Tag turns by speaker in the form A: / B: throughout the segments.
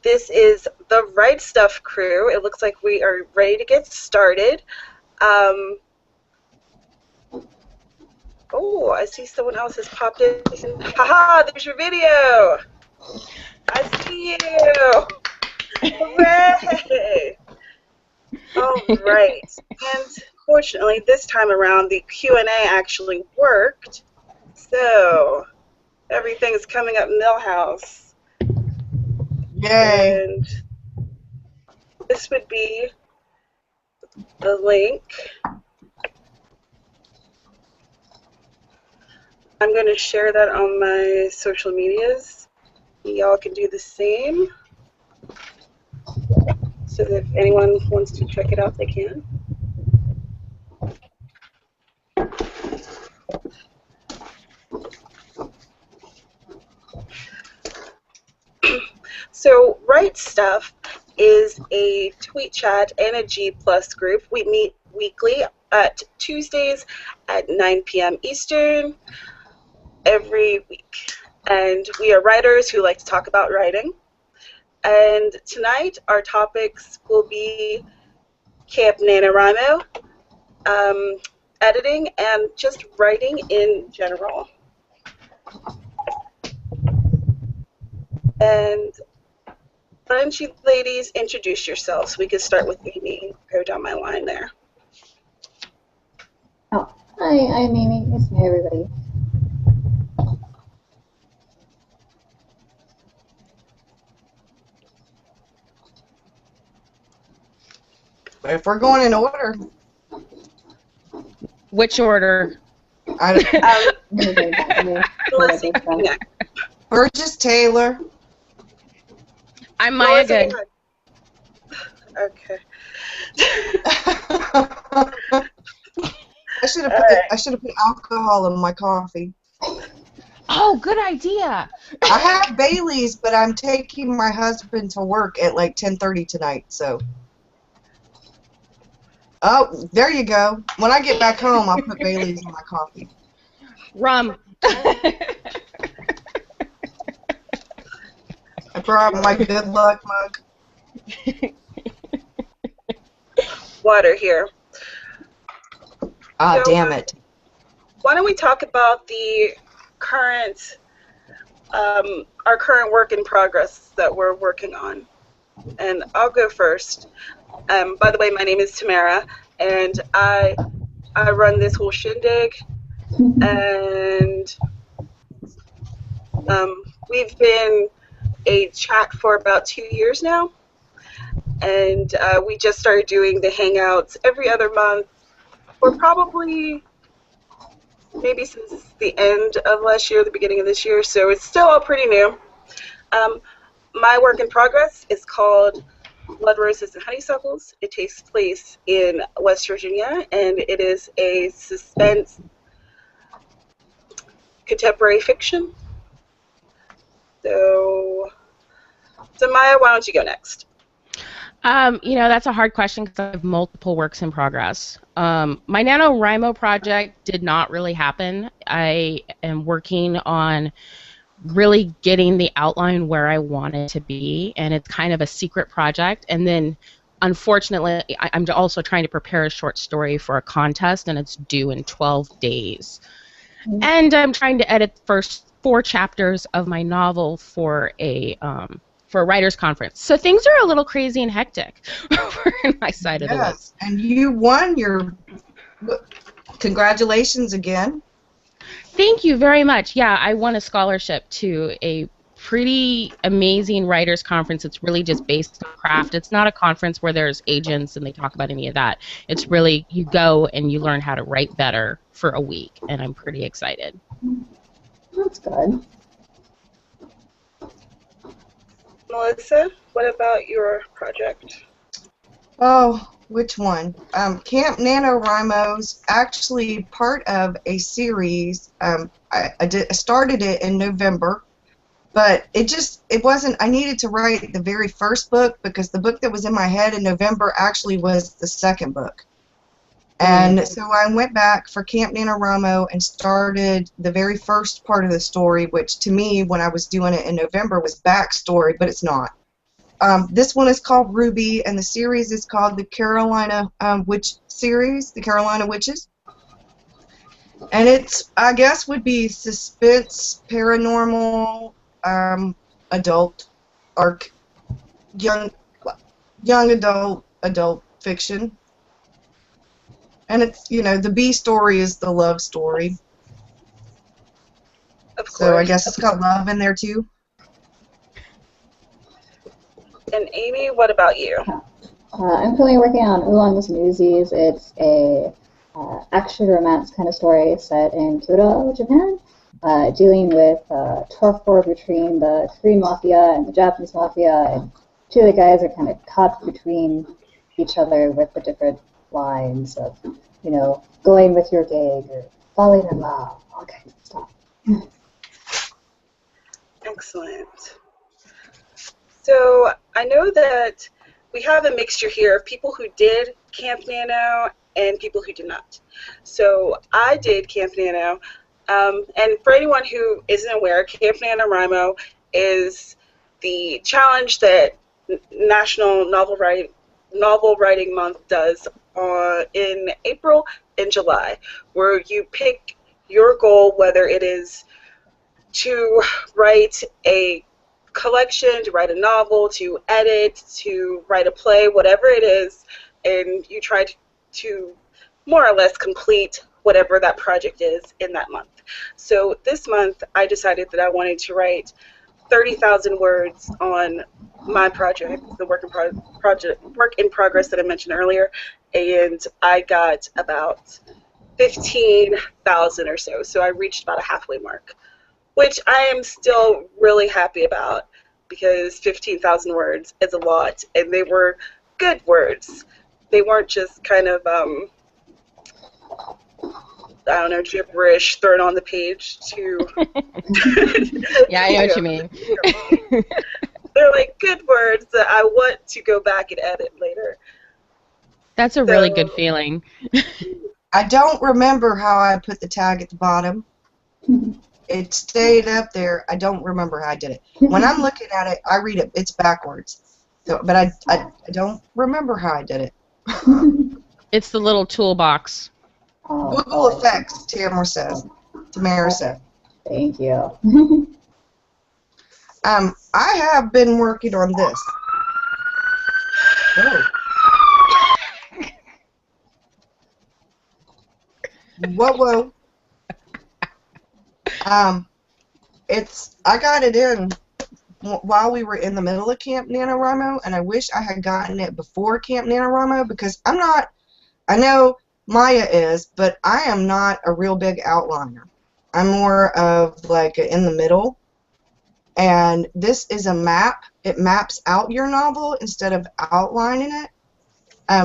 A: This is the Right Stuff crew. It looks like we are ready to get started. Oh, I see someone else has popped in. Haha, there's your video. I see you. Hooray. All right. And fortunately, this time around, the Q&A actually worked. So everything's coming up Millhouse.
B: Yay.
A: And this would be the link. I'm going to share that on my social medias. Y'all can do the same. So that if anyone wants to check it out, they can. So Right Stuff is a tweet chat and a G+ group. We meet weekly at Tuesdays at 9 p.m. Eastern every week. And we are writers who like to talk about writing. And tonight our topics will be Camp NaNo, editing, and just writing in general. And why don't you ladies introduce yourselves? We could start with Amy, go down my line there.
C: Oh, hi, I'm Amy. Nice to meet everybody.
B: If we're going in order.
D: Which order?
B: Burgess Taylor.
D: I'm Maya Good.
A: Okay.
B: I should have put alcohol in my coffee.
D: Oh, good idea.
B: I have Bailey's, but I'm taking my husband to work at like 10:30 tonight, so. Oh, there you go. When I get back home, I'll put Bailey's in my coffee.
D: Rum.
B: I brought my good luck mug.
A: Water here.
B: Ah,
A: So,
B: damn it.
A: Why don't we talk about the current, our current work in progress that we're working on? And I'll go first. By the way, my name is Tamara, and I run this whole shindig, and we've been a chat for about 2 years now, and we just started doing the Hangouts every other month, or probably maybe since the end of last year, the beginning of this year, so it's still all pretty new. My work in progress is called Blood Roses and Honeysuckles. It takes place in West Virginia, and it is a suspense contemporary fiction. So Maya, why don't you go next?
D: You know, that's a hard question because I have multiple works in progress. My NaNoWriMo project did not really happen. I am working on really getting the outline where I want it to be, and it's kind of a secret project. And then, unfortunately, I'm also trying to prepare a short story for a contest, and it's due in 12 days. And I'm trying to edit the first 4 chapters of my novel for a writer's conference. So things are a little crazy and hectic over on my side of the woods.
B: And you won your... Congratulations again.
D: Thank you very much. Yeah, I won a scholarship to a pretty amazing writers conference. It's really just based on craft. It's not a conference where there's agents and they talk about any of that. It's really, you go and you learn how to write better for a week, and I'm pretty excited.
C: That's good.
A: Melissa, what about your project?
B: Oh, which one? Camp NaNoWriMo's actually part of a series. I started it in November, but it wasn't, I needed to write the very first book because the book that was in my head in November actually was the second book. And so I went back for Camp NaNoWriMo and started the very first part of the story, which to me, when I was doing it in November, was backstory, but it's not. This one is called Ruby, and the series is called the Carolina Witch series, the Carolina Witches. And it's, I guess, would be suspense, paranormal, adult, arc, young adult fiction. And it's, you know, the B story is the love story.
A: Of course.
B: So I guess it's got love in there too.
A: And Amy, what about you?
C: I'm currently working on Oolong with Newsies. It's a action romance kind of story set in Kyoto, Japan, dealing with turf war between the Korean mafia and the Japanese mafia, and two of the guys are kind of caught between each other with the different lines of, you know, going with your gig or falling in love, all kinds of stuff.
A: Excellent. So I know that we have a mixture here of people who did Camp NaNo and people who did not. So I did Camp NaNo, and for anyone who isn't aware, Camp NaNoWriMo is the challenge that National Novel Writing Month does in April and July, where you pick your goal, whether it is to write a collection, to write a novel, to edit, to write a play, whatever it is, and you try to more or less complete whatever that project is in that month. So this month I decided that I wanted to write 30,000 words on my project, the work in progress that I mentioned earlier, and I got about 15,000 or so. So I reached about a halfway mark, which I am still really happy about, because 15,000 words is a lot, and they were good words. They weren't just kind of, I don't know, gibberish thrown on the page to...
D: Yeah, I know what you mean.
A: They're like good words that I want to go back and edit later.
D: That's a really good feeling.
B: I don't remember how I put the tag at the bottom. It stayed up there. I don't remember how I did it. When I'm looking at it, I read it. It's backwards. So, but I don't remember how I did it.
D: It's the little toolbox.
B: Google Effects, Tamara says.
C: Thank you.
B: I have been working on this. Whoa. Whoa. I got it in while we were in the middle of Camp NaNoWriMo, and I wish I had gotten it before Camp NaNoWriMo, because I know Maya is, but I am not a real big outliner. I'm more of like in the middle, and this is a map. It maps out your novel instead of outlining it.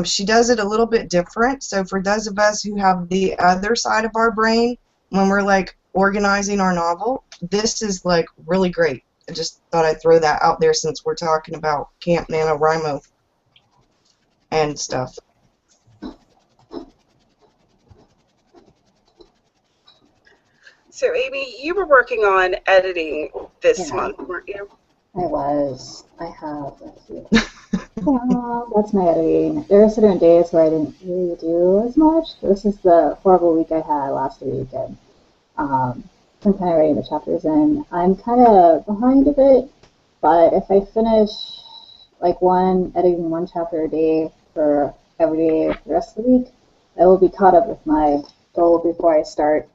B: She does it a little bit different, so for those of us who have the other side of our brain, when we're like organizing our novel, this is like really great. I just thought I'd throw that out there since we're talking about Camp NaNoWriMo and stuff.
A: So Amy, you were working on editing this month, weren't you?
C: I was. I have. Let's see. That's my editing. There are certain days where I didn't really do as much. This is the horrible week I had last week, and I'm kind of writing the chapters in. I'm kind of behind a bit, but if I finish like editing one chapter a day for every day for the rest of the week, I will be caught up with my goal before I start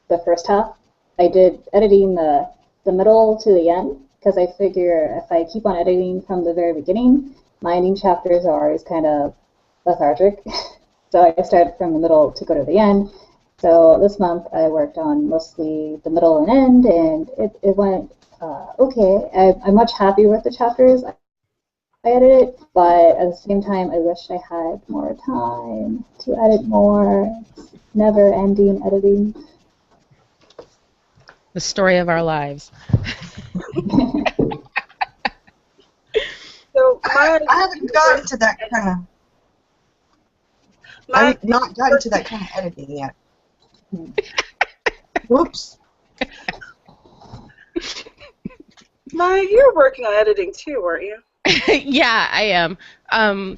C: the first half. I did editing the middle to the end, because I figure if I keep on editing from the very beginning, my ending chapters are always kind of lethargic. So I started from the middle to go to the end. So this month I worked on mostly the middle and end, and it went okay. I'm much happier with the chapters I edited, but at the same time I wish I had more time to edit more. It's never-ending editing.
D: The story of our lives.
A: So
B: I haven't gotten to that kind of. I've not gotten to that kind of editing yet. Whoops.
A: Maya, you're working on editing too, weren't you?
D: Yeah, I am.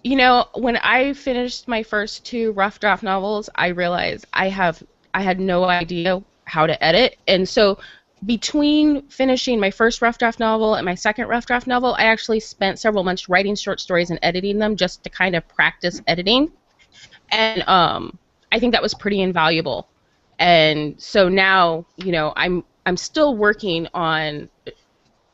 D: You know, when I finished my first two rough draft novels, I realized I had no idea how to edit. And so between finishing my first rough draft novel and my second rough draft novel, I actually spent several months writing short stories and editing them just to kind of practice editing. And I think that was pretty invaluable. And so now, you know, I'm still working on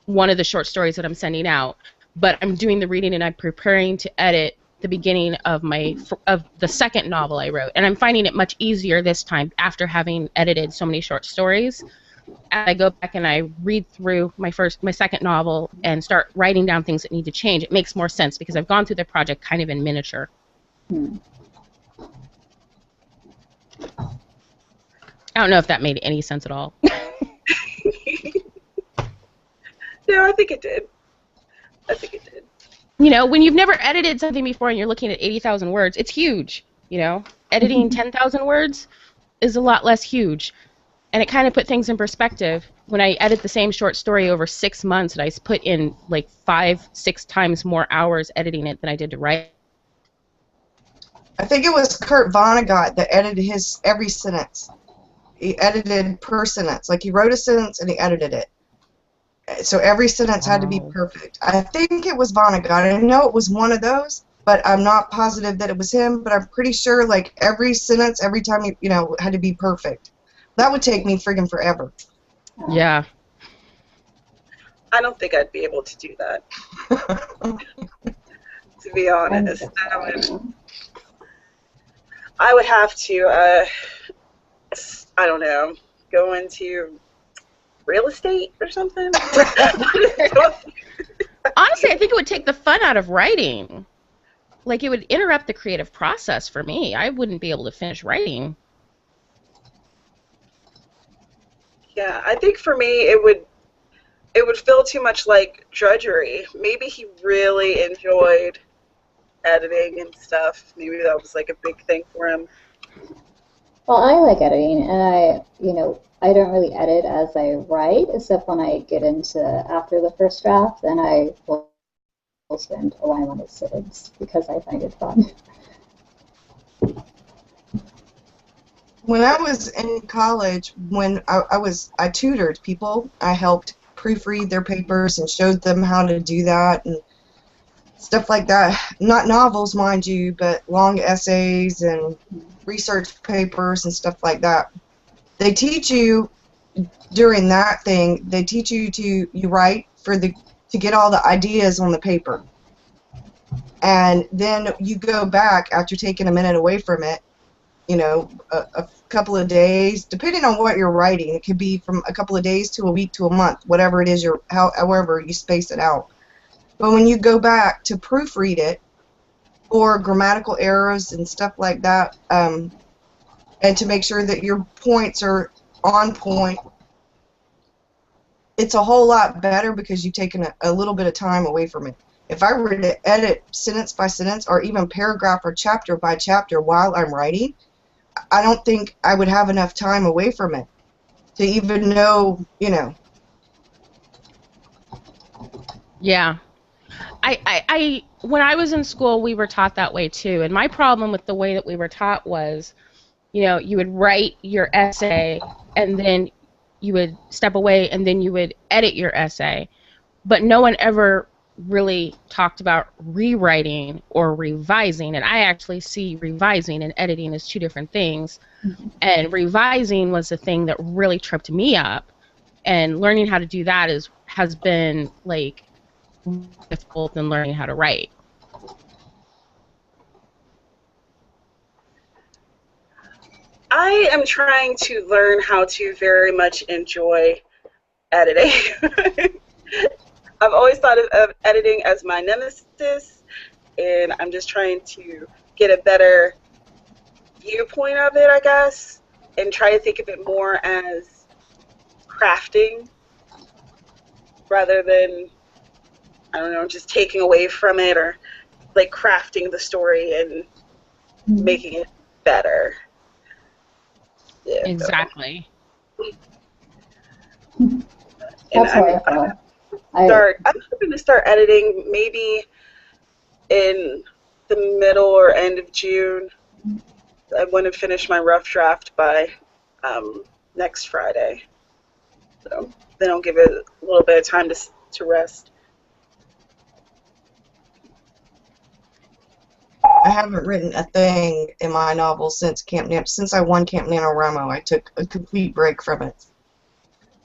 D: one of the short stories that I'm sending out, but I'm doing the reading and I'm preparing to edit the beginning of the second novel I wrote, and I'm finding it much easier this time after having edited so many short stories. As I go back and I read through my second novel and start writing down things that need to change, it makes more sense because I've gone through the project kind of in miniature.
C: Hmm.
D: I don't know if that made any sense at all.
A: No, I think it did. I think it did.
D: You know, when you've never edited something before and you're looking at 80,000 words, it's huge. You know, editing 10,000 words is a lot less huge. And it kind of put things in perspective. When I edit the same short story over 6 months, I put in like 5-6 times more hours editing it than I did to write.
B: I think it was Kurt Vonnegut that edited his every sentence. He edited per sentence. Like he wrote a sentence and he edited it. So every sentence had to be perfect. I think it was Vonnegut. I know it was one of those, but I'm not positive that it was him. But I'm pretty sure like every sentence, every time you know, had to be perfect. That would take me friggin' forever.
D: Yeah.
A: I don't think I'd be able to do that. To be honest, I would have to, I don't know, go into real estate or something.
D: Honestly, I think it would take the fun out of writing. Like, it would interrupt the creative process for me. I wouldn't be able to finish writing.
A: Yeah, I think for me it would feel too much like drudgery. Maybe he really enjoyed editing and stuff. Maybe that was like a big thing for him.
C: Well, I like editing, and I don't really edit as I write, except when I get into after the first draft, then I will spend a while on it sit-ins because I find it fun.
B: When I was in college, when I tutored people, I helped proofread their papers and showed them how to do that and stuff like that. Not novels, mind you, but long essays and research papers and stuff like that. They teach you during that thing. They teach you to write to get all the ideas on the paper, and then you go back after taking a minute away from it. You know, a couple of days, depending on what you're writing. It could be from a couple of days to a week to a month, whatever it is, however you space it out. But when you go back to proofread it, or grammatical errors and stuff like that, and to make sure that your points are on point, it's a whole lot better because you've taken a little bit of time away from it. If I were to edit sentence by sentence or even paragraph or chapter by chapter while I'm writing, I don't think I would have enough time away from it to even know, you know.
D: Yeah. I when I was in school, we were taught that way too. And my problem with the way that we were taught was, you know, you would write your essay and then you would step away and then you would edit your essay. But no one ever really talked about rewriting or revising, and I actually see revising and editing as two different things.
C: Mm-hmm.
D: And revising was the thing that really tripped me up, and learning how to do that has been like more difficult than learning how to write.
A: I am trying to learn how to very much enjoy editing. I've always thought of editing as my nemesis, and I'm just trying to get a better viewpoint of it, I guess, and try to think of it more as crafting rather than, I don't know, just taking away from it, or like crafting the story and making it better. Yeah,
D: exactly.
C: That's how I feel.
A: I'm hoping to start editing maybe in the middle or end of June. I want to finish my rough draft by next Friday. So then I'll give it a little bit of time to rest.
B: I haven't written a thing in my novel since since I won Camp NaNoWriMo. I took a complete break from it.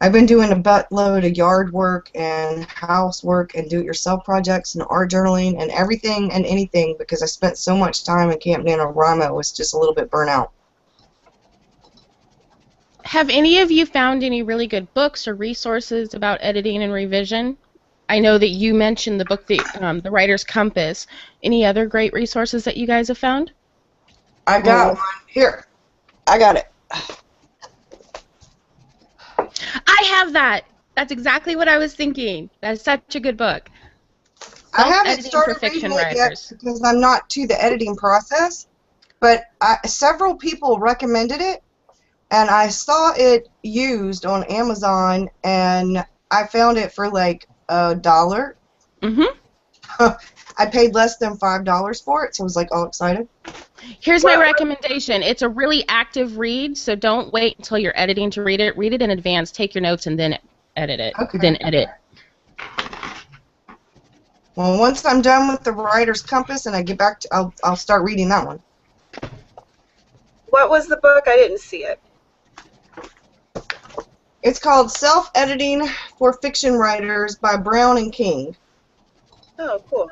B: I've been doing a buttload of yard work and housework and do-it-yourself projects and art journaling and everything and anything because I spent so much time in Camp NaNoWriMo. I was just a little bit burnt out.
D: Have any of you found any really good books or resources about editing and revision? I know that you mentioned the book, The Writer's Compass. Any other great resources that you guys have found?
B: I got one. Here. I got it.
D: I have that. That's exactly what I was thinking. That's such a good book.
B: I haven't started reading it yet because I'm not to the editing process, but several people recommended it, and I saw it used on Amazon, and I found it for like $1.
D: Mm-hmm.
B: I paid less than $5 for it, so I was like all excited.
D: Here's my recommendation. It's a really active read, so don't wait until you're editing to read it. Read it in advance, take your notes, and then edit it.
B: Okay.
D: Then edit.
B: Well, once I'm done with The Writer's Compass and I get back to, I'll start reading that one.
A: What was the book? I didn't see it.
B: It's called Self-Editing for Fiction Writers by Brown and King.
A: Oh, cool.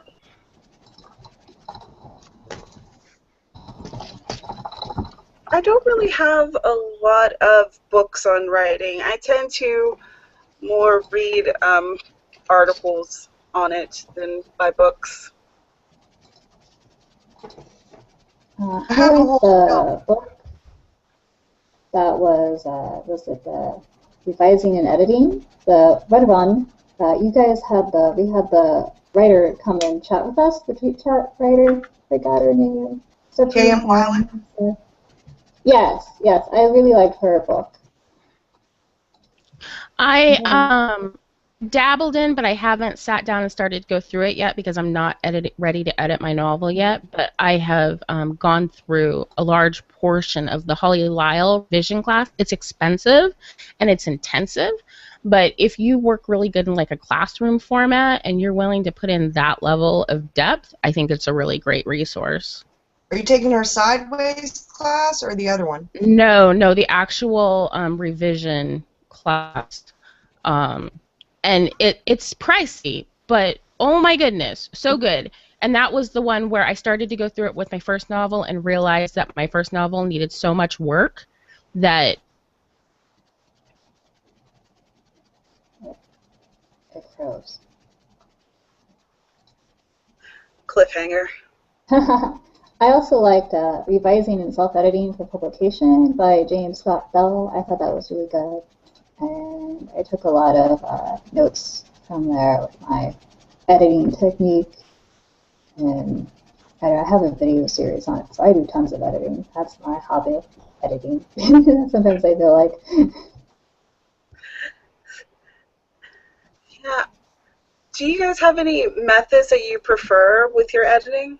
A: I don't really have a lot of books on writing. I tend to more read articles on it than buy books.
C: I like the book that was it the Revising and Editing? The right one. You guys had we had the writer come and chat with us, the tweet chat writer. I got her name.
B: K.M. Wyland.
C: Yes, I really liked her book.
D: I dabbled in, but I haven't sat down and started to go through it yet because I'm not ready to edit my novel yet. But I have gone through a large portion of the Holly Lyle vision class. It's expensive and it's intensive, but if you work really good in like a classroom format and you're willing to put in that level of depth, I think it's a really great resource.
B: Are you taking her sideways class or the other one?
D: No, the actual revision class. And it's pricey, but oh my goodness, so good. And that was the one where I started to go through it with my first novel and realized that my first novel needed so much work that...
C: It froze.
A: Cliffhanger.
C: I also liked Revising and Self-Editing for Publication by James Scott Bell. I thought that was really good. And I took a lot of notes from there with my editing technique. And I have a video series on it, so I do tons of editing. That's my hobby, editing. Sometimes I feel like.
A: Yeah. Do you guys have any methods that you prefer with your editing?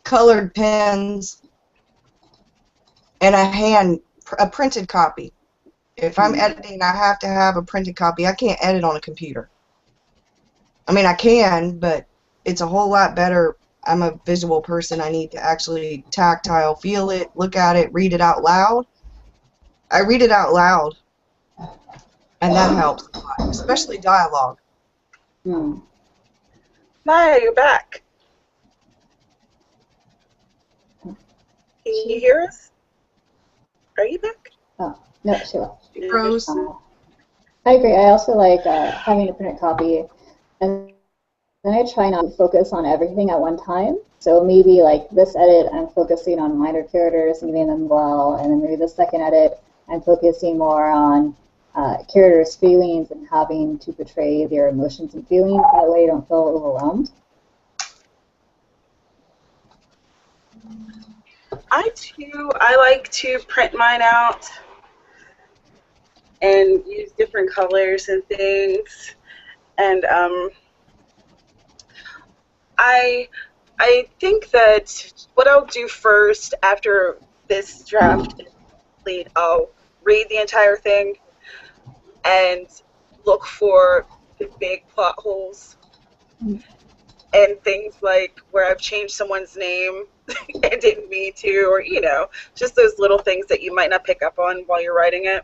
B: Colored pens and a printed copy. If I'm editing, I have to have a printed copy. I can't edit on a computer. I mean, I can, but it's a whole lot better. I'm a visual person. I need to actually tactile, feel it, look at it, read it out loud. I read it out loud, and that helps a lot, especially dialogue.
A: Maya, you're back. Can you hear us? Are you back?
C: Oh, no, she left.
B: She froze.
C: I agree. I also like having a printed copy, and then I try not to focus on everything at one time. So maybe like this edit, I'm focusing on minor characters and getting them well, and then maybe the second edit, I'm focusing more on characters' feelings and having to portray their emotions and feelings. That way, you don't feel overwhelmed.
A: I like to print mine out and use different colors and things. And I I think that what I'll do first after this draft is complete, I'll read the entire thing and look for the big plot holes and things like where I've changed someone's name and didn't mean to, or just those little things that you might not pick up on while you're writing it.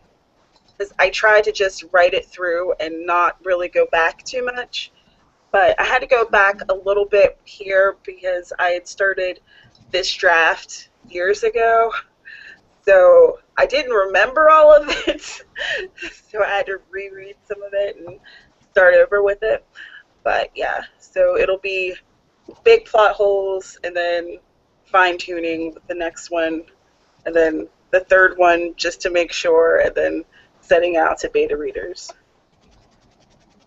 A: Because I try to just write it through and not really go back too much. But I had to go back a little bit here because I had started this draft years ago. So I didn't remember all of it. So I had to reread some of it and start over with it. But yeah, so it'll be big plot holes and then fine-tuning with the next one. And then the third one just to make sure, and then setting out to beta readers.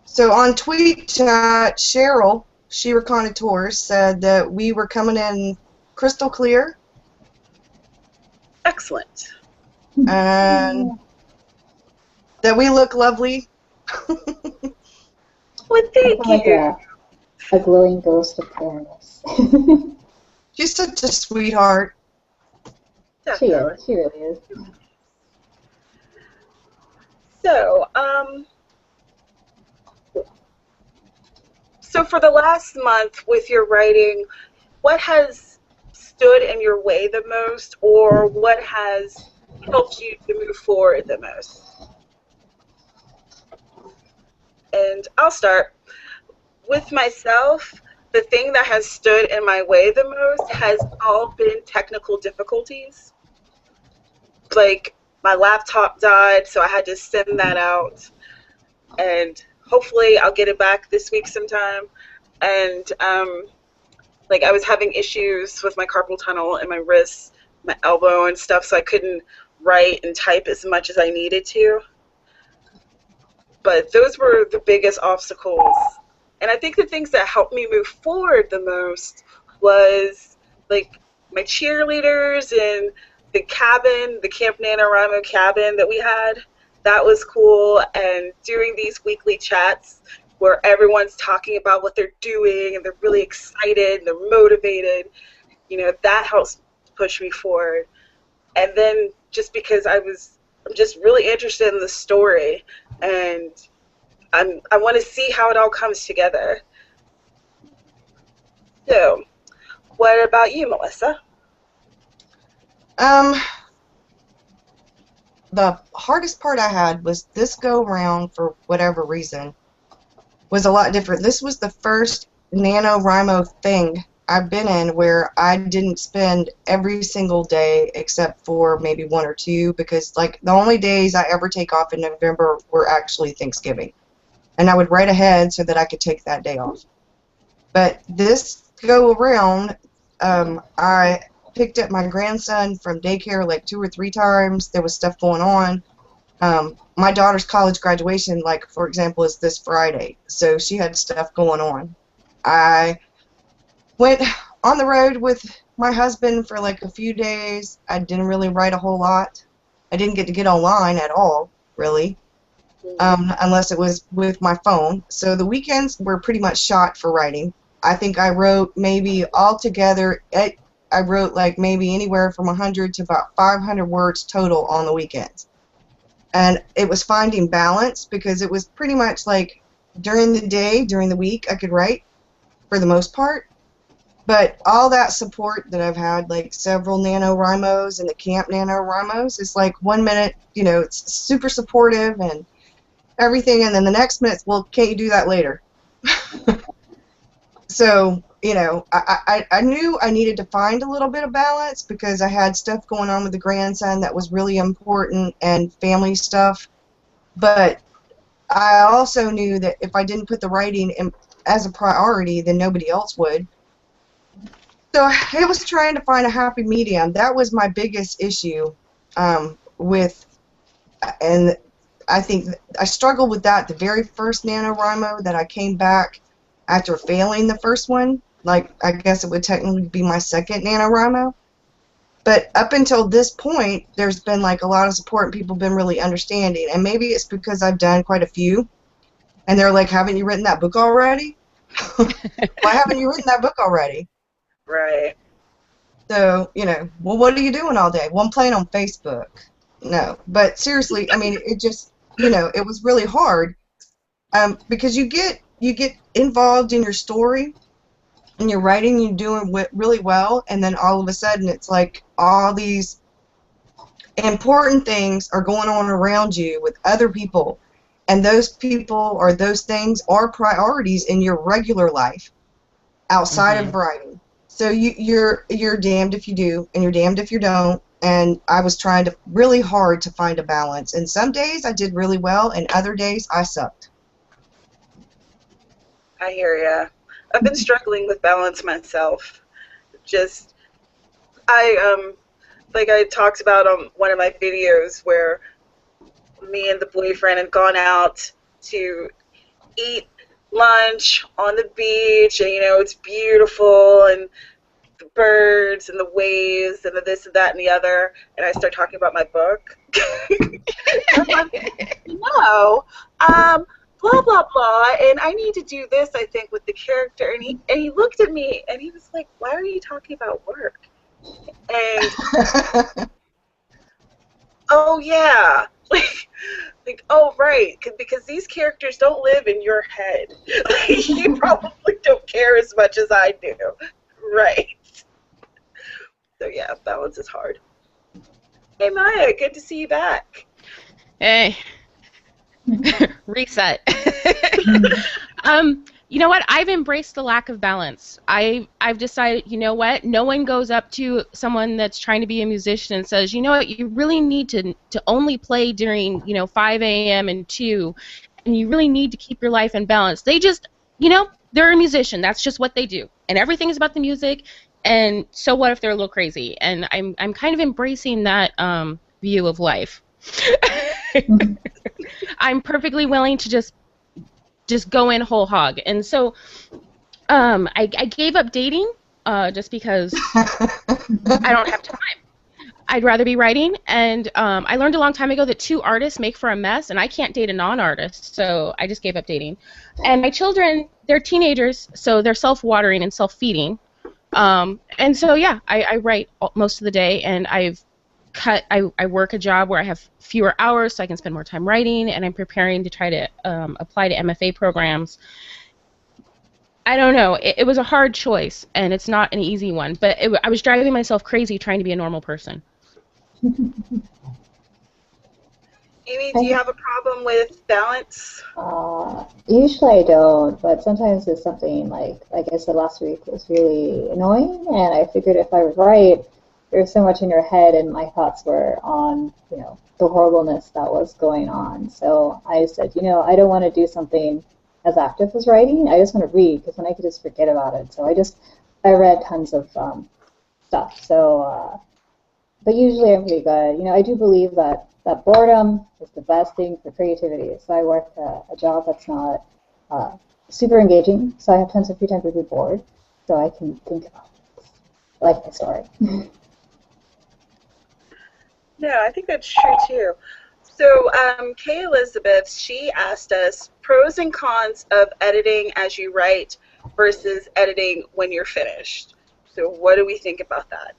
B: So on tweet chat, Cheryl, She Reconnaisseurs, said that we were coming in crystal clear.
A: Excellent.
B: And that we look lovely.
A: Well, thank
C: Like
A: you.
C: a glowing ghost of Paris.
B: She's such a sweetheart.
C: She
A: Definitely.
C: is. She really is.
A: So for the last month with your writing, what has stood in your way the most, or what has helped you to move forward the most? And I'll start. With myself, the thing that has stood in my way the most has all been technical difficulties. Like, my laptop died, so I had to send that out. And hopefully I'll get it back this week sometime. And, like, I was having issues with my carpal tunnel and my wrists, my elbow and stuff, so I couldn't write and type as much as I needed to. But those were the biggest obstacles. And I think the things that helped me move forward the most was, like, my cheerleaders and the cabin, the Camp NaNoWriMo cabin that we had. That was cool. And doing these weekly chats where everyone's talking about what they're doing and they're really excited and they're motivated, that helps push me forward. And then just because I'm just really interested in the story, and I want to see how it all comes together. So, what about you, Melissa?
B: The hardest part I had was this go round, for whatever reason, was a lot different. This was the first NaNoWriMo thing I've been in where I didn't spend every single day except for maybe one or two, because like the only days I ever take off in November were actually Thanksgiving. And I would write ahead so that I could take that day off. But this go around, I picked up my grandson from daycare like 2 or 3 times. There was stuff going on. My daughter's college graduation, like, for example, is this Friday. So she had stuff going on. I went on the road with my husband for like a few days. I didn't really write a whole lot. I didn't get online at all, really. Unless it was with my phone. So the weekends were pretty much shot for writing. I think I wrote maybe altogether, I wrote like maybe anywhere from 100 to about 500 words total on the weekends. And it was finding balance, because it was pretty much like during the day, during the week, I could write for the most part. But all that support that I've had, like several NaNoWriMos and the Camp NaNoWriMos, is like 1 minute, it's super supportive and everything, and then the next minute, well, can't you do that later? So, I knew I needed to find a little bit of balance, because I had stuff going on with the grandson that was really important, and family stuff. But I also knew that if I didn't put the writing in as a priority, then nobody else would. So it was trying to find a happy medium. That was my biggest issue with, and I think I struggled with that the very first NaNoWriMo that I came back after failing the first one. Like, I guess it would technically be my second NaNoWriMo. But up until this point, there's been like a lot of support and people have been really understanding. And maybe it's because I've done quite a few. And they're like, haven't you written that book already? Why haven't you written that book already?
A: Right.
B: So, well, what are you doing all day? Well, I'm playing on Facebook. No. But seriously, I mean, it just, it was really hard because you get involved in your story and you're writing, you're doing really well, and then all of a sudden it's like all these important things are going on around you with other people, and those people or those things are priorities in your regular life outside of writing. So you're damned if you do, and you're damned if you don't. And I was trying really hard to find a balance. And some days I did really well, and other days I sucked.
A: I hear ya. I've been struggling with balance myself. Just, like I talked about on one of my videos where me and the boyfriend had gone out to eat lunch on the beach, and it's beautiful, and the birds and the waves and the this and that and the other, and I start talking about my book. I'm like, blah blah blah, and I need to do this, I think, with the character. And he looked at me and he was like, why are you talking about work? And oh yeah, like oh right, because these characters don't live in your head. You probably don't care as much as I do, right? So yeah, balance is hard. Hey Maya, good to see you back.
D: Hey. Reset. You know what? I've embraced the lack of balance. I've decided, you know what? No one goes up to someone that's trying to be a musician and says, you know what? You really need to only play during 5 a.m. and 2, and you really need to keep your life in balance. They just, they're a musician. That's just what they do, and everything is about the music. And so what if they're a little crazy? And I'm kind of embracing that view of life. I'm perfectly willing to just go in whole hog. And so I gave up dating just because I don't have time. I'd rather be writing. And I learned a long time ago that 2 artists make for a mess, and I can't date a non-artist, so I just gave up dating. And my children, they're teenagers, so they're self-watering and self-feeding. And so, yeah, I write most of the day, and I work a job where I have fewer hours so I can spend more time writing, and I'm preparing to try to apply to MFA programs. I don't know. It was a hard choice, and it's not an easy one, but I was driving myself crazy trying to be a normal person.
A: Amy, do you have a problem with balance?
C: Usually I don't, but sometimes it's something like I said last week, was really annoying, and I figured if I was right, there's so much in your head, and my thoughts were on, the horribleness that was going on. So I said, I don't want to do something as active as writing. I just want to read, because then I could just forget about it. So I read tons of stuff. So, but usually I'm pretty good. I do believe that boredom is the best thing for creativity. So I work a job that's not super engaging, so I have tons of free time to be bored, so I can think about it, like my story.
A: No, I think that's true too. So Kay Elizabeth, she asked us pros and cons of editing as you write versus editing when you're finished. So what do we think about that?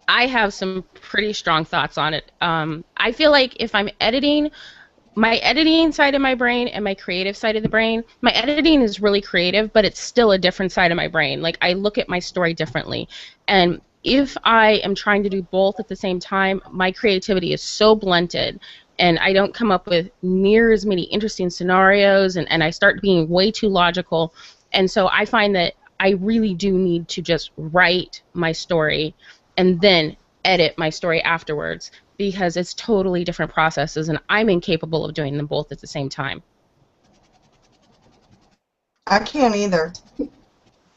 D: I have some pretty strong thoughts on it. I feel like if I'm editing, my editing side of my brain and my creative side of the brain, my editing is really creative, but it's still a different side of my brain. Like, I look at my story differently. And if I am trying to do both at the same time, my creativity is so blunted, and I don't come up with near as many interesting scenarios, and I start being way too logical. And so I find that I really do need to just write my story and then edit my story afterwards, because it's totally different processes, and I'm incapable of doing them both at the same time.
B: I can't either.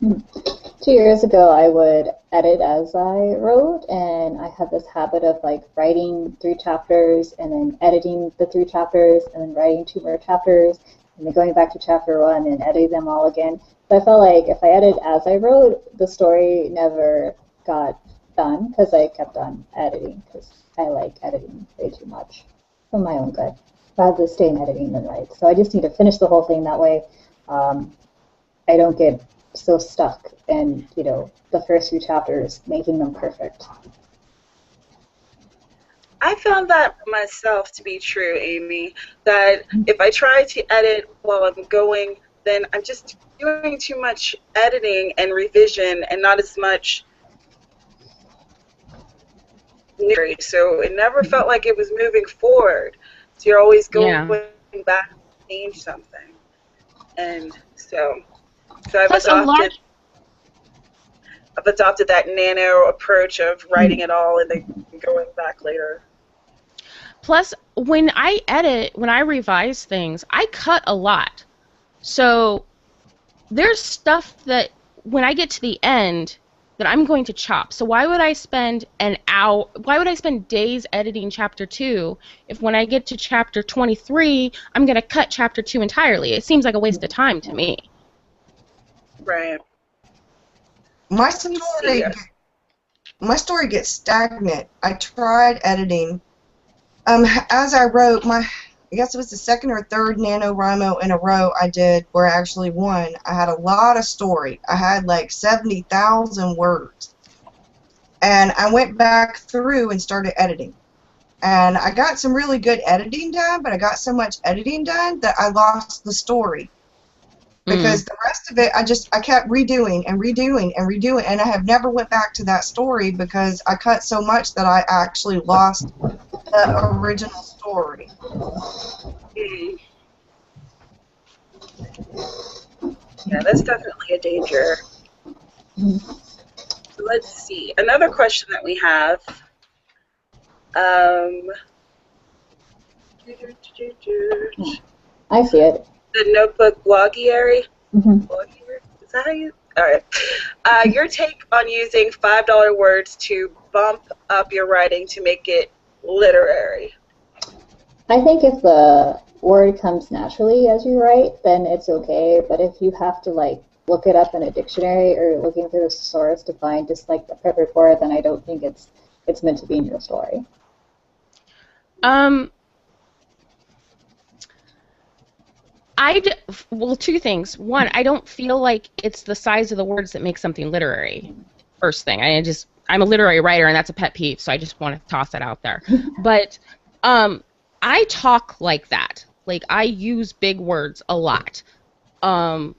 C: 2 years ago, I would edit as I wrote, and I had this habit of writing 3 chapters and then editing the 3 chapters and then writing 2 more chapters and then going back to chapter 1 and editing them all again. So I felt like if I edited as I wrote, the story never got done because I kept on editing because I like editing way too much for my own good. Rather stay in editing than write. So I just need to finish the whole thing that way. I don't get so stuck in, the first few chapters, making them perfect.
A: I found that myself to be true, Amy, that if I try to edit while I'm going, then I'm just doing too much editing and revision and not as much new. So it never felt like it was moving forward. So you're always going back to change something. And so I've adopted that nano approach of writing it all and then going back later.
D: Plus, when I edit, when I revise things, I cut a lot. So there's stuff that when I get to the end that I'm going to chop. So why would I spend days editing chapter 2 if when I get to chapter 23, I'm going to cut chapter 2 entirely? It seems like a waste of time to me.
A: Right.
B: My story gets stagnant. I tried editing. As I wrote, I guess it was the second or third NaNoWriMo in a row I did where I actually won. I had a lot of story. I had like 70,000 words. And I went back through and started editing. And I got some really good editing done, but I got so much editing done that I lost the story. Because the rest of it, I kept redoing and redoing and redoing, and I have never went back to that story because I cut so much that I actually lost the original story.
A: Yeah, that's definitely a danger. Let's see. Another question that we have.
C: I see it.
A: The Notebook Blogiary.
C: Mm-hmm.
A: Is that how you? All right. Your take on using $5 words to bump up your writing to make it literary?
C: I think if the word comes naturally as you write, then it's okay. But if you have to look it up in a dictionary or looking through a source to find just the perfect word, then I don't think it's meant to be in your story.
D: Well, two things. One, I don't feel like it's the size of the words that makes something literary. First thing, I'm a literary writer, and that's a pet peeve, so I just want to toss that out there. But I talk like that. I use big words a lot. And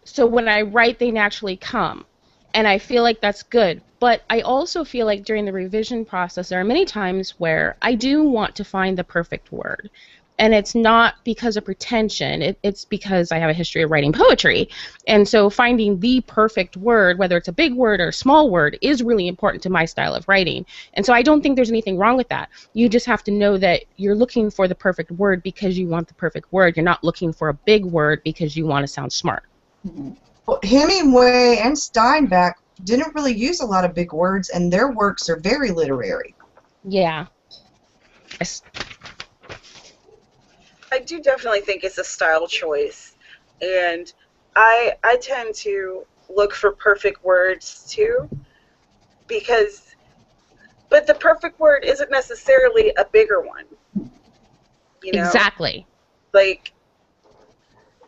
D: so when I write, they naturally come. And I feel like that's good. But I also feel like during the revision process, there are many times where I do want to find the perfect word. And it's not because of pretension. It's because I have a history of writing poetry. And so finding the perfect word, whether it's a big word or a small word, is really important to my style of writing. And so I don't think there's anything wrong with that. You just have to know that you're looking for the perfect word because you want the perfect word. You're not looking for a big word because you want to sound smart.
C: Mm-hmm.
B: Well, Hemingway and Steinbeck didn't really use a lot of big words, and their works are very literary.
D: Yeah.
A: I do definitely think it's a style choice, and I tend to look for perfect words too, but the perfect word isn't necessarily a bigger one. You know?
D: Exactly.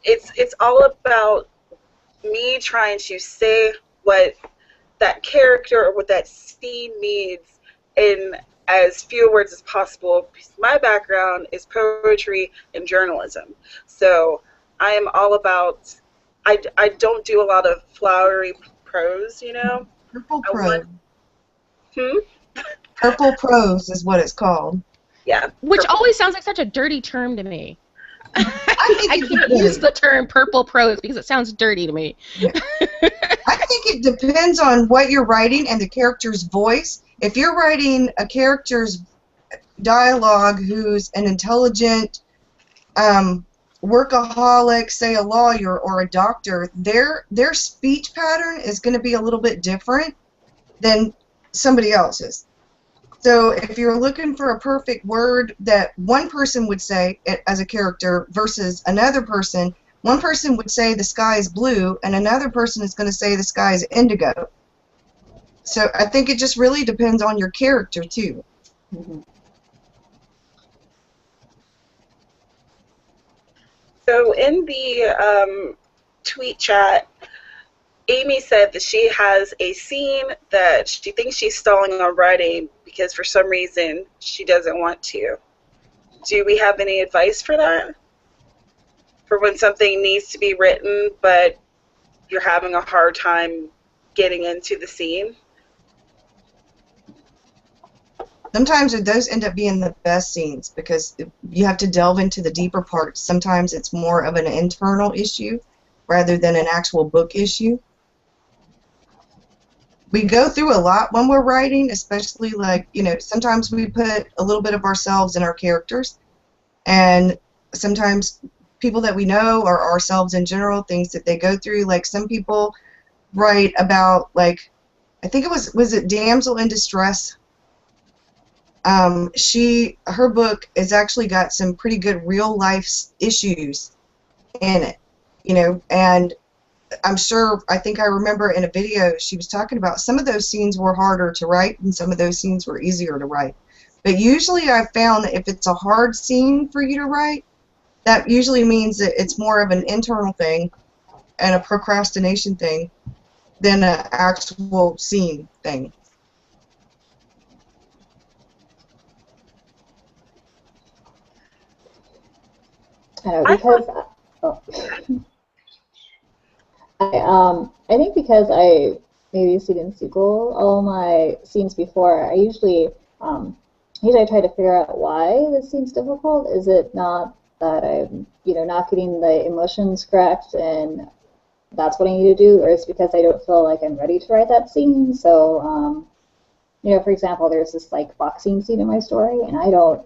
A: It's all about me trying to say what that character or what that scene needs in as few words as possible. My background is poetry and journalism, so I am all about. I don't do a lot of flowery prose,
B: Purple prose.
A: Purple
B: Purple prose is what it's called.
A: Yeah.
D: Which
A: purple.
D: always sounds like such a dirty term to me.
B: I
D: can't use the term purple prose because it sounds dirty to me.
B: Yeah. I think it depends on what you're writing and the character's voice. If you're writing a character's dialogue who's an intelligent workaholic, say a lawyer or a doctor, their speech pattern is going to be a little bit different than somebody else's. So if you're looking for a perfect word that one person would say as a character versus another person, one person would say the sky is blue and another person is going to say the sky is indigo. So I think it just really depends on your character too.
C: Mm-hmm.
A: So in the tweet chat, Amy said that she has a scene that she thinks she's stalling on writing because for some reason she doesn't want to. Do we have any advice for that? For when something needs to be written, but you're having a hard time getting into the scene?
B: Sometimes those end up being the best scenes because you have to delve into the deeper parts. Sometimes it's more of an internal issue rather than an actual book issue. We go through a lot when we're writing, especially like, sometimes we put a little bit of ourselves in our characters, and sometimes people that we know or ourselves in general, things that they go through. Like some people write about, like, I think it was it Damsel in Distress? Her book has actually got some pretty good real life issues in it, and I think I remember in a video she was talking about some of those scenes were harder to write and some of those scenes were easier to write. But usually I've found that if it's a hard scene for you to write, that usually means that it's more of an internal thing and a procrastination thing than an actual scene thing.
C: I know, because I think because I maybe didn't Google all my scenes before, usually I try to figure out why this scene's difficult. Is it not that I'm not getting the emotions correct and that's what I need to do, or is it because I don't feel like I'm ready to write that scene? So for example, there's this like boxing scene in my story, and I don't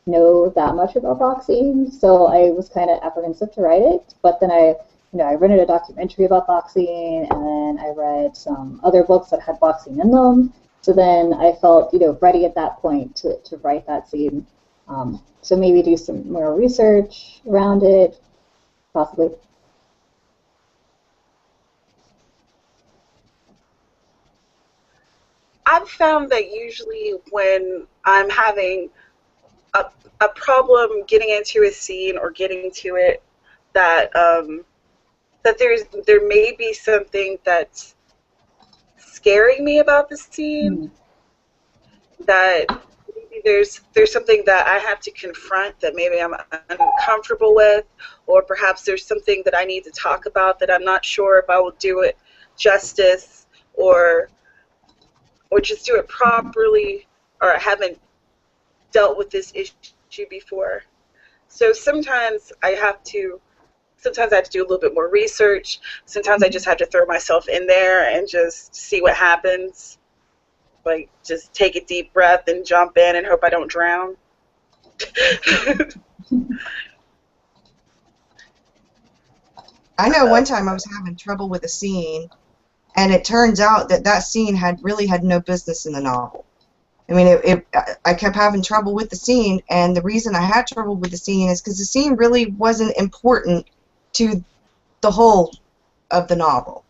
C: know that much about boxing, so I was kind of apprehensive to write it. But then I rented a documentary about boxing, and then I read some other books that had boxing in them. So then I felt, ready at that point to write that scene. So maybe do some more research around it, possibly.
A: I've found that usually when I'm having a problem getting into a scene or getting to it, that that there may be something that's scaring me about the scene, that maybe there's something that I have to confront that maybe I'm uncomfortable with, or perhaps there's something that I need to talk about that I'm not sure if I will do it justice or just do it properly, or I haven't dealt with this issue before. So sometimes I have to do a little bit more research. Sometimes I just have to throw myself in there and just see what happens. Like, just take a deep breath and jump in and hope I don't drown.
B: I know one time I was having trouble with a scene, and it turns out that scene really had no business in the novel. I mean, I kept having trouble with the scene, and the reason I had trouble with the scene is because the scene really wasn't important to the whole of the novel.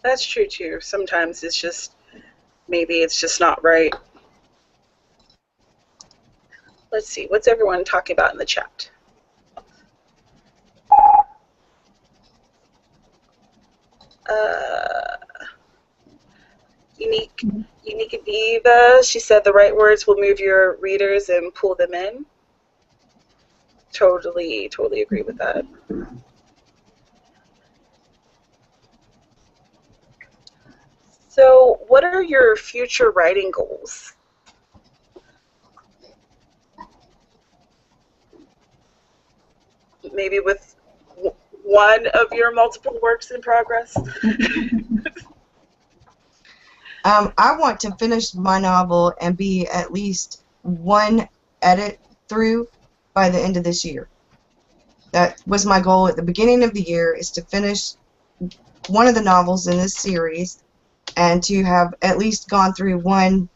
A: That's true too. Sometimes maybe it's just not right. Let's see, what's everyone talking about in the chat? Unique Diva, she said the right words will move your readers and pull them in. Totally agree with that. So, what are your future writing goals? Maybe with one of your multiple works in progress?
B: I want to finish my novel and be at least one edit through by the end of this year. That was my goal at the beginning of the year, is to finish one of the novels in this series and to have at least gone through one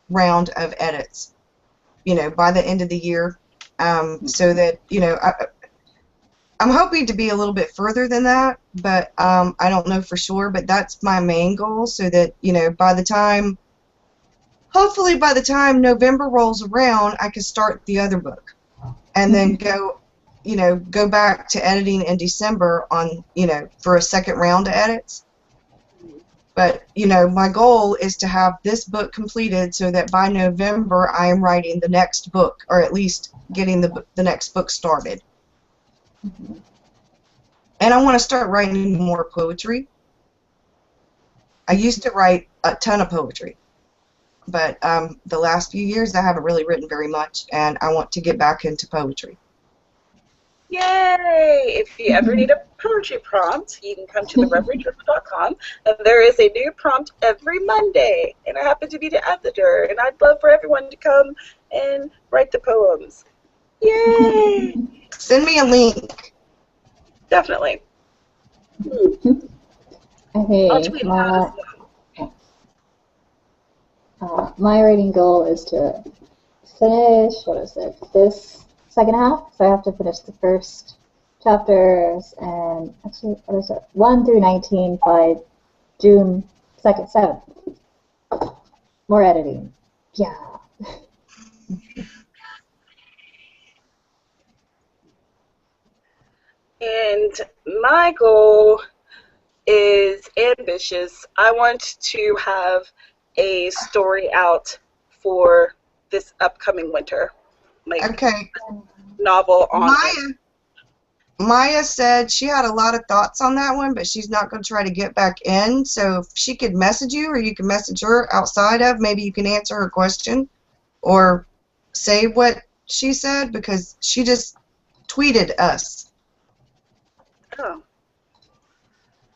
B: round of edits, by the end of the year, so that, I'm hoping to be a little bit further than that, but I don't know for sure. But that's my main goal, so that, you know, hopefully by the time November rolls around, I can start the other book, and then go back to editing in December on, for a second round of edits. But, my goal is to have this book completed so that by November I am writing the next book, or at least getting the next book started. And I want to start writing more poetry. I used to write a ton of poetry, but the last few years I haven't really written very much, and I want to get back into poetry.
A: Yay! If you ever need a poetry prompt, you can come to thereveryjournal.com, and there is a new prompt every Monday, and I happen to be the editor, and I'd love for everyone to come and write the poems. Yay!
B: Send me a link.
A: Definitely. I'll tweet it out as well.
C: My writing goal is to finish, this second half, so I have to finish the first chapters, and actually, 1 through 19 by June 2nd, 7th. More editing. Yeah.
A: And my goal is ambitious. I want to have a story out for this upcoming winter.
B: Okay.
A: Novel on
B: Maya said she had a lot of thoughts on that one, but she's not going to try to get back in. So if she could message you, or you can message her outside of, maybe you can answer her question or say what she said, because she just tweeted us.
A: Oh.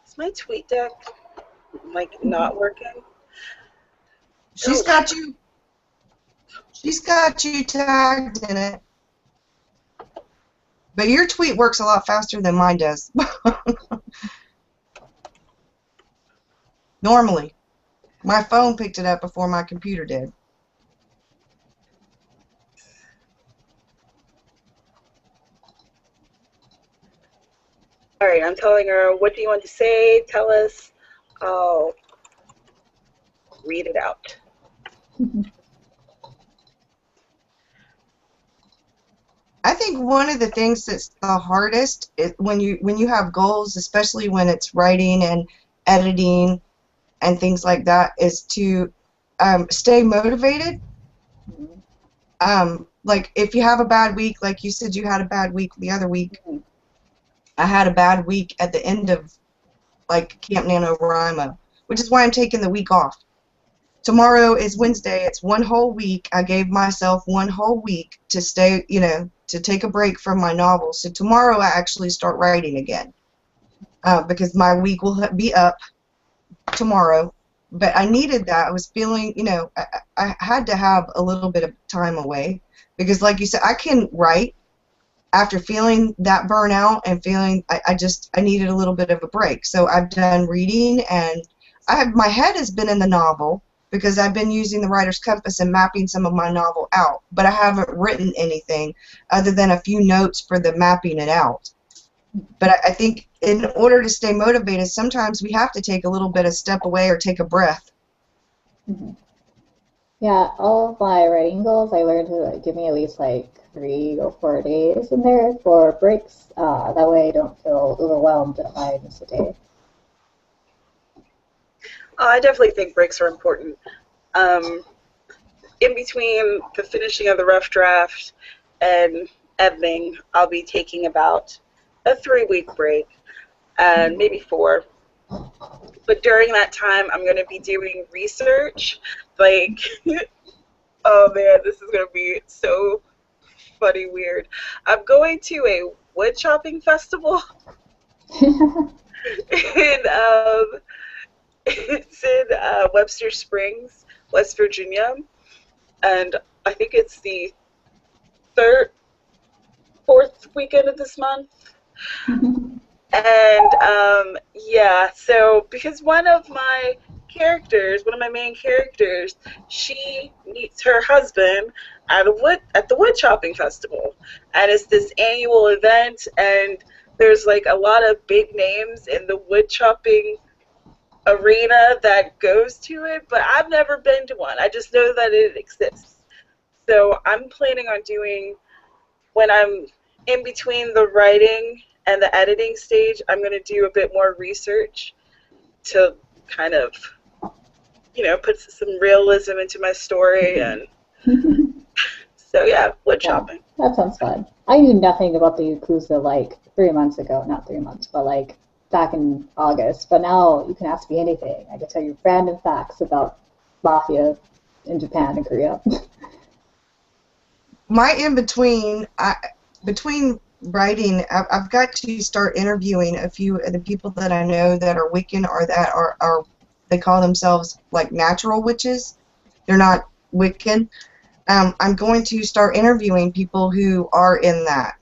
A: Is my tweet deck not working?
B: She's got you tagged in it. But your tweet works a lot faster than mine does. Normally. My phone picked it up before my computer did.
A: All right, I'm telling her, what do you want to say? Tell us. I'll read it out.
B: I think one of the things that's the hardest is when you have goals, especially when it's writing and editing and things like that, is to stay motivated. Like if you have a bad week, like you said you had a bad week the other week, I had a bad week at the end of Camp NaNoWriMo, which is why I'm taking the week off. Tomorrow is Wednesday. It's one whole week. I gave myself one whole week to stay, to take a break from my novel. So tomorrow I actually start writing again, because my week will be up tomorrow. But I needed that. I was feeling, I had to have a little bit of time away, because like you said, I can write after feeling that burnout and feeling I needed a little bit of a break. So I've done reading, and my head has been in the novel, because I've been using the writer's compass and mapping some of my novel out, but I haven't written anything other than a few notes for the mapping it out. But I think in order to stay motivated, sometimes we have to take a little bit of step away or take a breath.
C: Mm-hmm. Yeah, all of my writing goals, I learned to give me at least 3 or 4 days in there for breaks. That way I don't feel overwhelmed if I miss a day.
A: I definitely think breaks are important. In between the finishing of the rough draft and editing, I'll be taking about a 3-week break, and maybe 4. But during that time, I'm going to be doing research. Oh man, this is going to be so funny weird. I'm going to a wood chopping festival. It's in Webster Springs, West Virginia, and I think it's the 4th weekend of this month. And yeah, so because one of my main characters, she meets her husband at the wood chopping festival, and it's this annual event, and there's like a lot of big names in the wood chopping arena that goes to it, but I've never been to one. I just know that it exists. So I'm planning on doing, when I'm in between the writing and the editing stage, I'm going to do a bit more research to kind of, put some realism into my story. And so, yeah, wood chopping.
C: That sounds fun. I knew nothing about the Yakuza like 3 months ago. Not 3 months, but like back in August. But now you can ask me anything. I can tell you random facts about mafia in Japan and Korea.
B: My in-between, between writing, I've got to start interviewing a few of the people that I know that are Wiccan or that are they call themselves like natural witches. They're not Wiccan. I'm going to start interviewing people who are in that.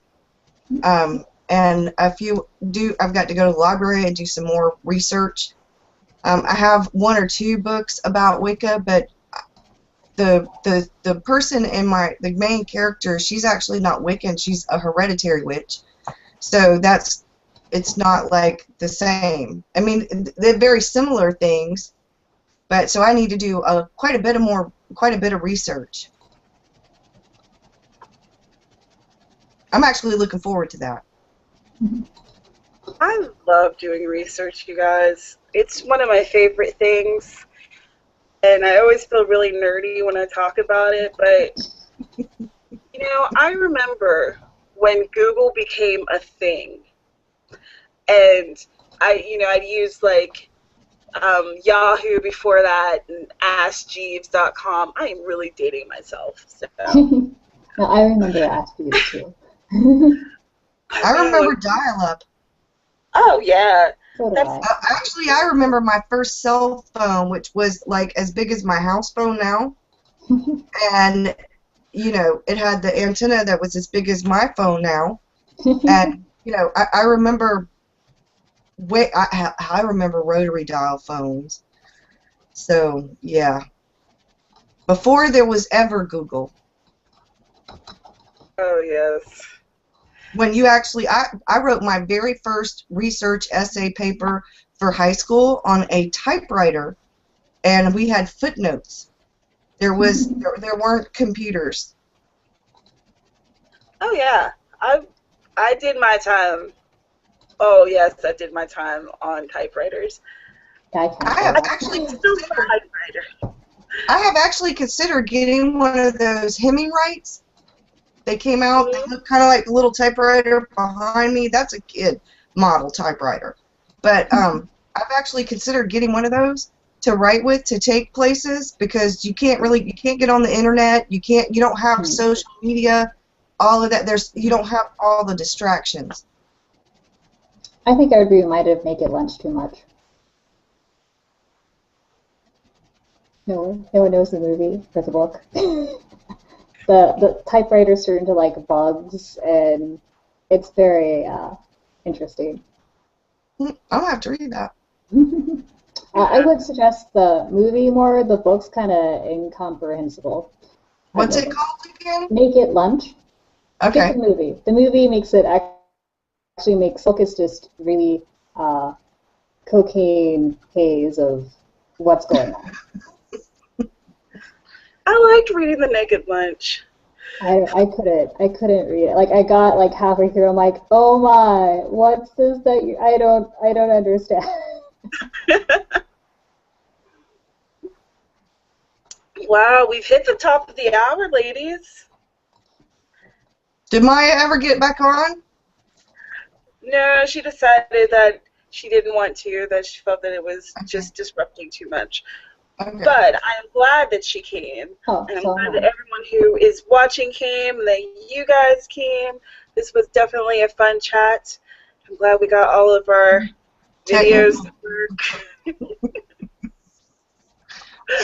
B: And I've got to go to the library and do some more research. I have 1 or 2 books about Wicca, but the person in the main character, she's actually not Wiccan, she's a hereditary witch. So it's not like the same. I mean, they're very similar things, but so I need to do quite a bit of research. I'm actually looking forward to that.
A: I love doing research, you guys. It's one of my favorite things, and I always feel really nerdy when I talk about it, but, I remember when Google became a thing, and I'd use, like, Yahoo before that, and AskJeeves.com. I am really dating myself, so.
C: No, I remember Ask Jeeves too.
B: I remember dial-up.
A: Oh, yeah.
C: So did I.
B: Actually, I remember my first cell phone, which was like as big as my house phone now. And, it had the antenna that was as big as my phone now. And, I remember I remember rotary dial phones. So, yeah. Before there was ever Google.
A: Oh, yes.
B: When you actually, I wrote my very first research essay paper for high school on a typewriter, and we had footnotes. There weren't computers.
A: Oh, yeah. I did my time. Oh, yes, I did my time on typewriters.
B: I have actually considered getting one of those Hemingwrights. They came out, they look kind of like the little typewriter behind me. That's a kid model typewriter. But I've actually considered getting one of those to write with, to take places, because you can't get on the internet, you don't have social media, all of that. You don't have all the distractions.
C: I think I would agree. Might have made it lunch too much. No one knows the movie or the book. The typewriters turn into like bugs, and it's very interesting.
B: I'm gonna have to read that.
C: I would suggest the movie more. The book's kind of incomprehensible.
B: What's it called again?
C: Make It Lunch.
B: Okay.
C: Get the movie. The movie makes it actually makes focus just really cocaine haze of what's going on.
A: I liked reading The Naked Lunch.
C: I couldn't read it. Like I got like halfway through, I'm like, oh my, what's this that I don't understand.
A: Wow, we've hit the top of the hour, ladies.
B: Did Maya ever get back on?
A: No, she decided that she didn't want to, that she felt that it was just disrupting too much. Okay. But I'm glad that she came, and I'm glad that everyone who is watching came, and that you guys came. This was definitely a fun chat. I'm glad we got all of our videos to work.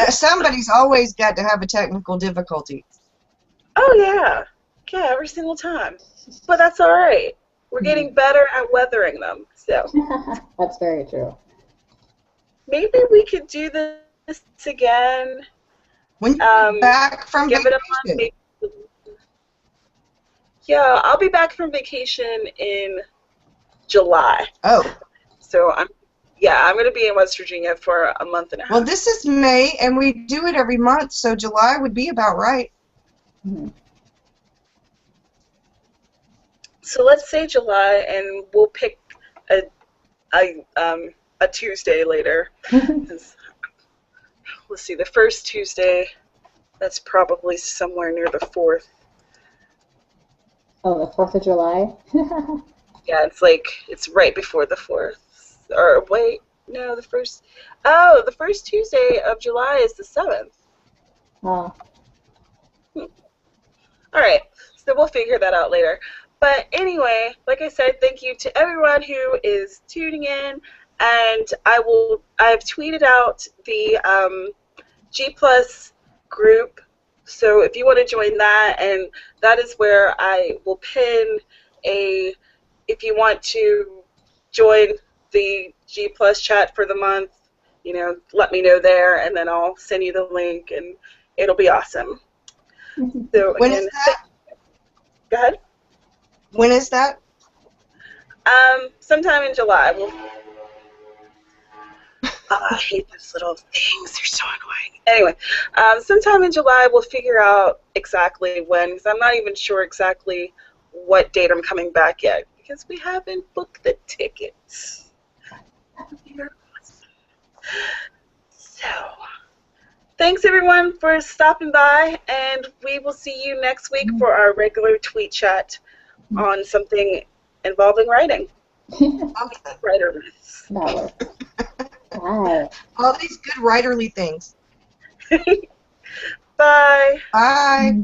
B: Somebody's always got to have a technical difficulty.
A: Oh, yeah. Yeah, every single time. But that's all right. We're getting better at weathering them. So
C: that's very true.
A: Maybe we could do this again.
B: When you're back from vacation.
A: Yeah, I'll be back from vacation in July.
B: Oh.
A: So I'm going to be in West Virginia for a month and a half.
B: Well, this is May, and we do it every month, so July would be about right.
C: Mhm.
A: So let's say July, and we'll pick a Tuesday later. 'Cause, let's see, the first Tuesday, that's probably somewhere near the 4th.
C: Oh, the 4th of July?
A: Yeah, it's right before the 4th. Or wait, no, the first Tuesday of July is the 7th.
C: Oh.
A: All right, so we'll figure that out later. But anyway, like I said, thank you to everyone who is tuning in, and I've tweeted out the G Plus group. So if you want to join that, and that is where I will pin if you want to join the G Plus chat for the month, let me know there, and then I'll send you the link, and it'll be awesome. So
B: When
A: again,
B: is that?
A: go ahead.
B: When is that?
A: Sometime in July. I hate those little things. They're so annoying. Anyway, sometime in July we'll figure out exactly when, because I'm not even sure exactly what date I'm coming back yet, because we haven't booked the tickets. So, thanks everyone for stopping by, and we will see you next week for our regular tweet chat on something involving writing.
B: Okay.
A: Writerless.
C: That works. Bye.
B: All these good writerly things.
A: Bye.
B: Bye.